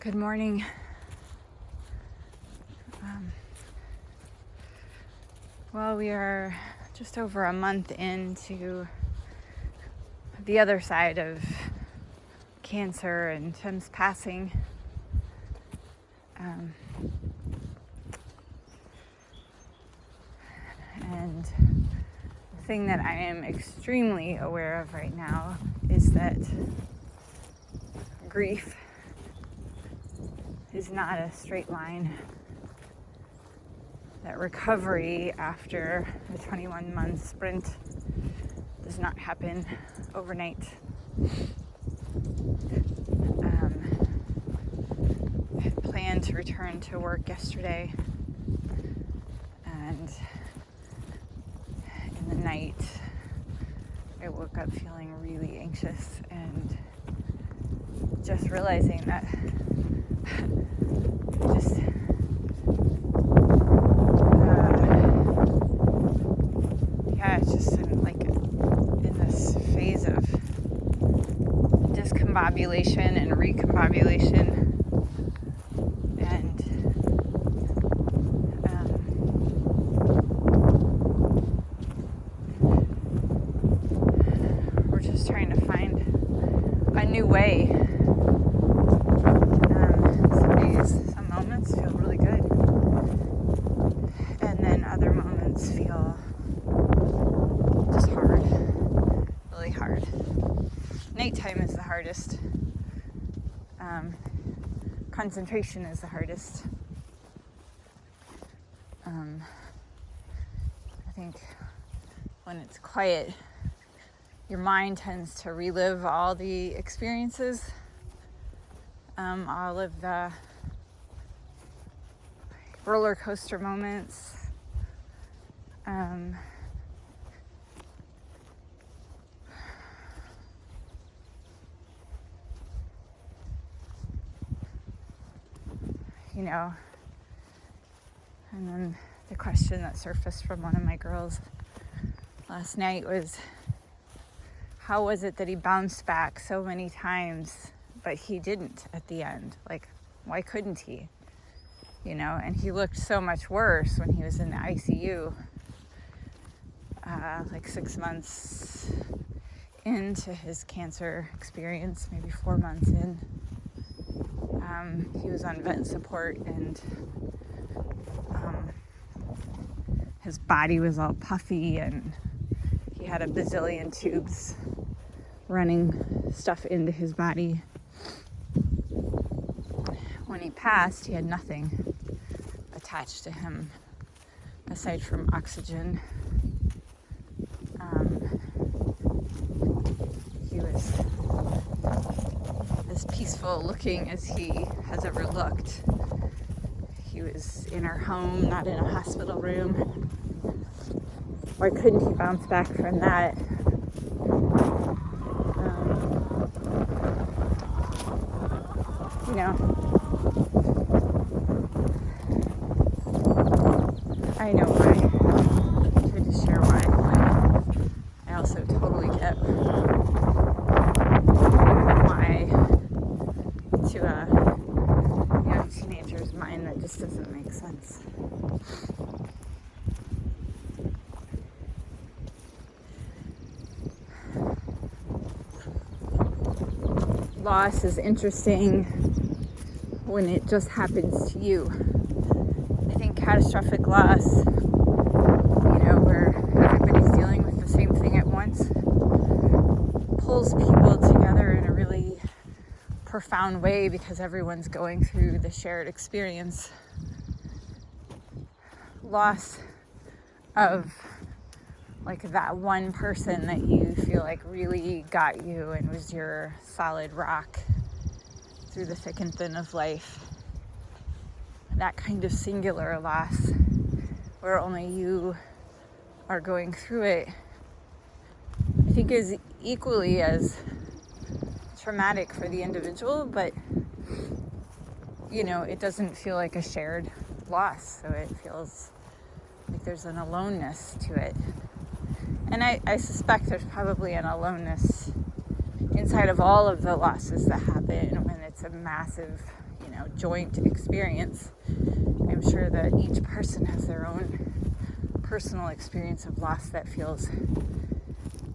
Good morning. Well, we are just over a month into the other side of cancer and Tim's passing. And the thing that I am extremely aware of right now is that grief is not a straight line. That recovery after the 21-month sprint does not happen overnight. I had planned to return to work yesterday, and in the night I woke up feeling really anxious and just realizing that it's just in this phase of discombobulation and recombobulation, and we're just trying to find a new way. Some moments feel really good, and then other moments feel just hard, really hard. Nighttime is the hardest. Concentration is the hardest. I think when it's quiet, your mind tends to relive all the experiences, all of the roller coaster moments, and then the question that surfaced from one of my girls last night was, how was it that he bounced back so many times, but he didn't at the end? Like, why couldn't he? And he looked so much worse when he was in the ICU, 6 months into his cancer experience, maybe 4 months in. He was on vent support, and his body was all puffy, and he had a bazillion tubes running stuff into his body. When he passed, he had nothing attached to him aside from oxygen. He was as peaceful looking as he has ever looked. He was in our home, not in a hospital room. Why couldn't he bounce back from that? I know why. I tried to share why, but I also totally get why to a young teenager's mind that just doesn't make sense. Loss is interesting when it just happens to you. I think catastrophic loss, where everybody's dealing with the same thing at once, pulls people together in a really profound way because everyone's going through the shared experience. Loss of that one person that you feel like really got you and was your solid rock through the thick and thin of life. That kind of singular loss where only you are going through it, I think is equally as traumatic for the individual, but it doesn't feel like a shared loss, so it feels like there's an aloneness to it. And I suspect there's probably an aloneness inside of all of the losses that happen when it's a massive, joint experience. I'm sure that each person has their own personal experience of loss that feels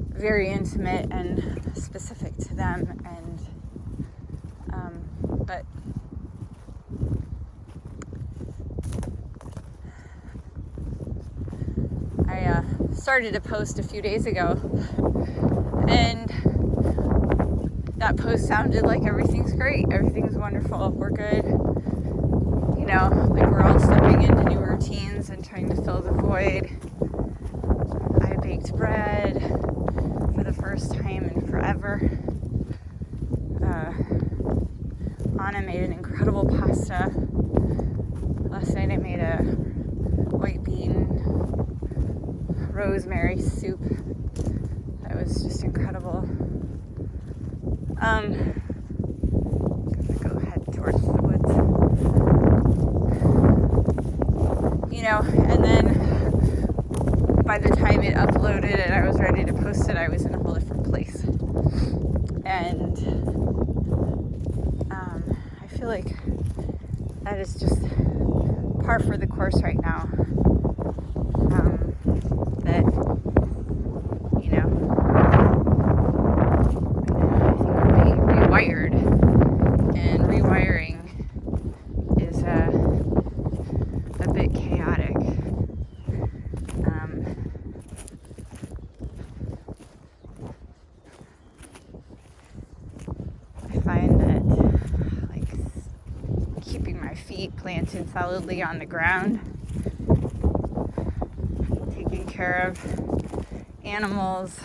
very intimate and specific to them, but I started a post a few days ago, and that post sounded like everything's great, everything's wonderful, we're good, like we're all stepping into new routines and trying to fill the void. I baked bread for the first time in forever. Anna made an incredible pasta. Last night I made a white bean rosemary soup that was just incredible. I'm gonna go head towards the woods. And then by the time it uploaded and I was ready to post it, I was in a whole different place. And I feel like that is just par for the course right now. That, I think we're being rewired, and rewiring is a bit chaotic. I find that, keeping my feet planted solidly on the ground, taking care of animals,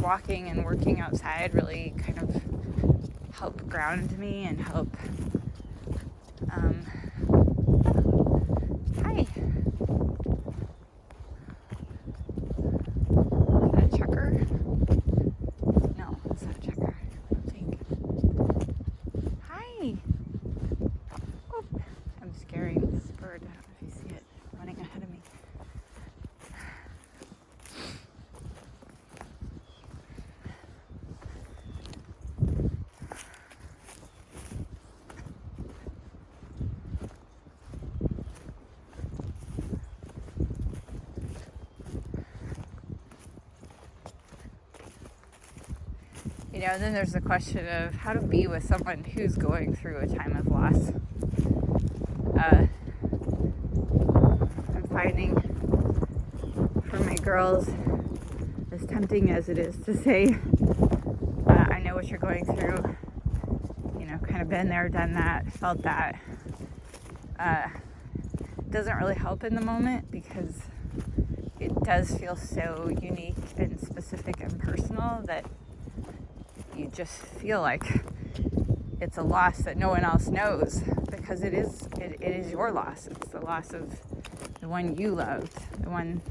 walking and working outside really kind of help ground me and help. Hi. Is that a checker? No, it's not a checker. I don't think. Hi. Oh, I'm scaring this bird. I don't know if you see it running ahead of me. Then there's the question of how to be with someone who's going through a time of loss. I'm finding for my girls, as tempting as it is to say, I know what you're going through, kind of been there, done that, felt that. Doesn't really help in the moment because it does feel so unique and specific and personal that you just feel like it's a loss that no one else knows, because it is your loss. It's the loss of the one you loved, the one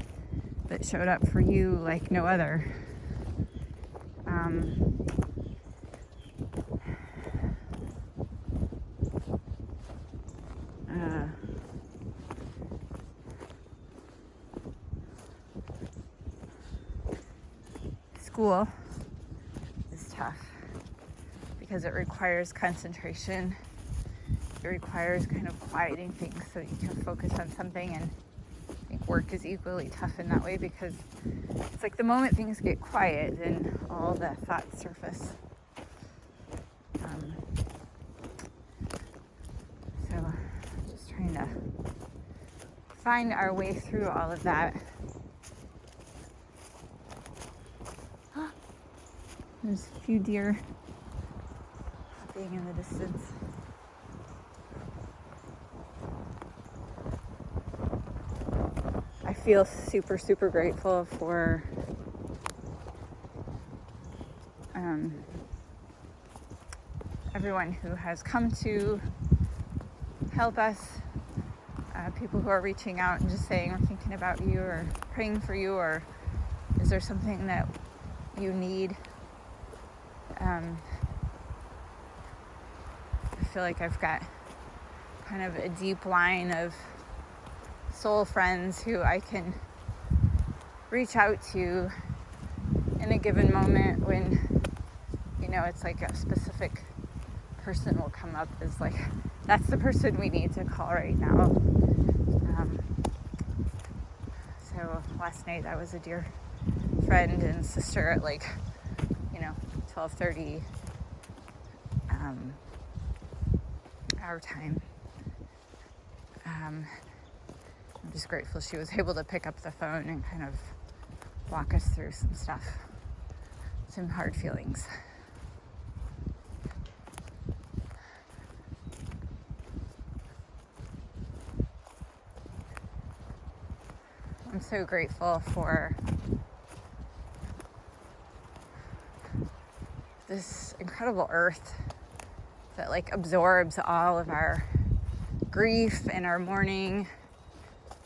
that showed up for you like no other. School is tough because it requires concentration. It requires kind of quieting things so that you can focus on something, and I think work is equally tough in that way because it's like the moment things get quiet, then all the thoughts surface. So just trying to find our way through all of that. There's a few deer being in the distance. I feel super, super grateful for everyone who has come to help us, people who are reaching out and just saying, we're thinking about you or praying for you, or is there something that you need? I feel like I've got kind of a deep line of soul friends who I can reach out to in a given moment when, it's like a specific person will come up as like, that's the person we need to call right now. So last night I was a dear friend and sister at like, 12:30 our time. I'm just grateful she was able to pick up the phone and kind of walk us through some stuff, some hard feelings. I'm so grateful for this incredible earth that like absorbs all of our grief and our mourning,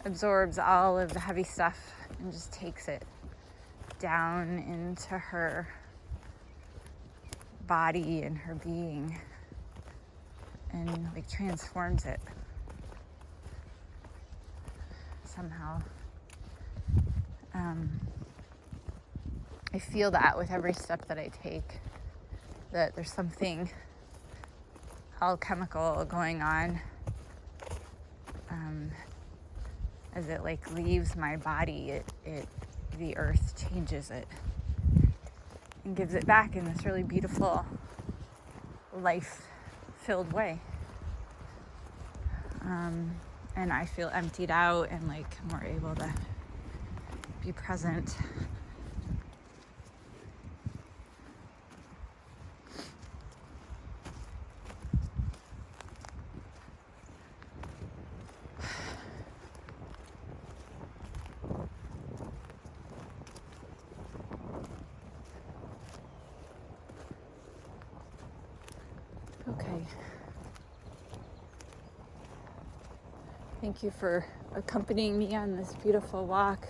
absorbs all of the heavy stuff and just takes it down into her body and her being and like transforms it somehow. I feel that with every step that I take, that there's something alchemical going on as it like leaves my body. The earth changes it and gives it back in this really beautiful, life-filled way. And I feel emptied out and like more able to be present. Okay. Thank you for accompanying me on this beautiful walk.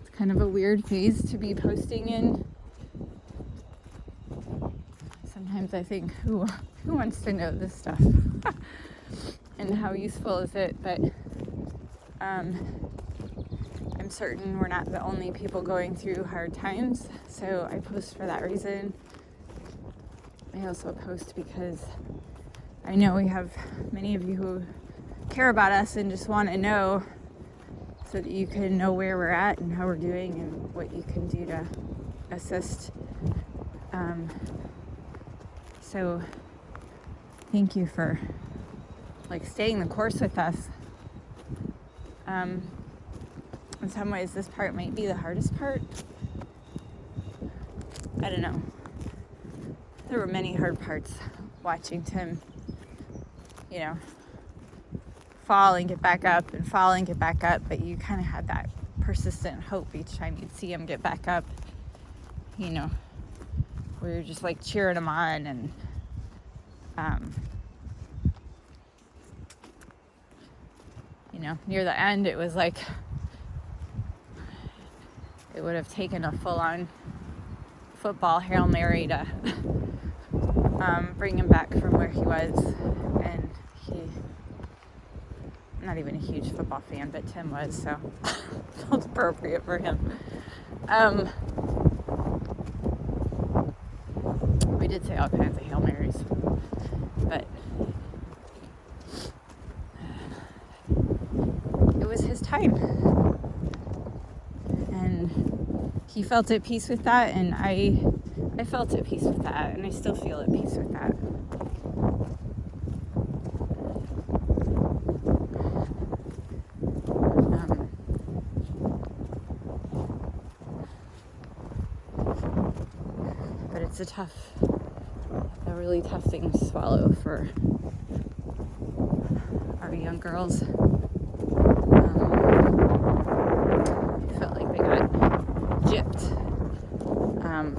It's kind of a weird phase to be posting in. Sometimes I think, who wants to know this stuff? And how useful is it? But I'm certain we're not the only people going through hard times, so I post for that reason. I also post because I know we have many of you who care about us and just want to know, so that you can know where we're at and how we're doing and what you can do to assist. So thank you for like staying the course with us. In some ways this part might be the hardest part. I don't know. There were many hard parts watching Tim, fall and get back up and fall and get back up, but you kind of had that persistent hope each time you'd see him get back up. We were just like cheering him on, and near the end it was like it would have taken a full-on football Hail Mary to bring him back from where he was. And I'm not even a huge football fan, but Tim was, so it felt appropriate for him. We did say all kinds of Hail Marys, but it was his time. And he felt at peace with that, and I felt at peace with that, and I still feel at peace with that. But it's a really tough thing to swallow for our young girls. I felt like they got gypped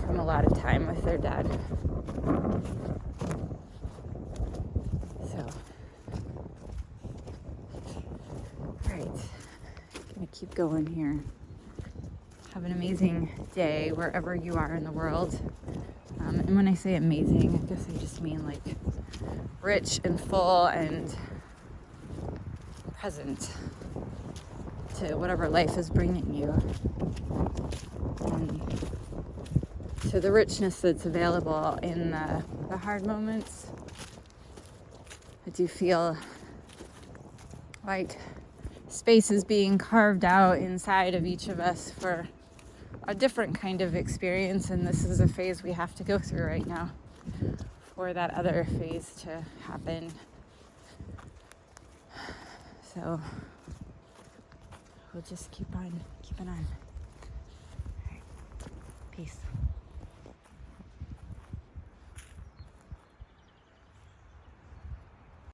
from a lot of time with their dad. So, alright, gonna keep going here. Have an amazing day wherever you are in the world. And when I say amazing, I guess I just mean like rich and full and present to whatever life is bringing you, and to the richness that's available in the hard moments. I do feel like space is being carved out inside of each of us for a different kind of experience, and this is a phase we have to go through right now for that other phase to happen. So we'll just keep on keeping on. All right. Peace.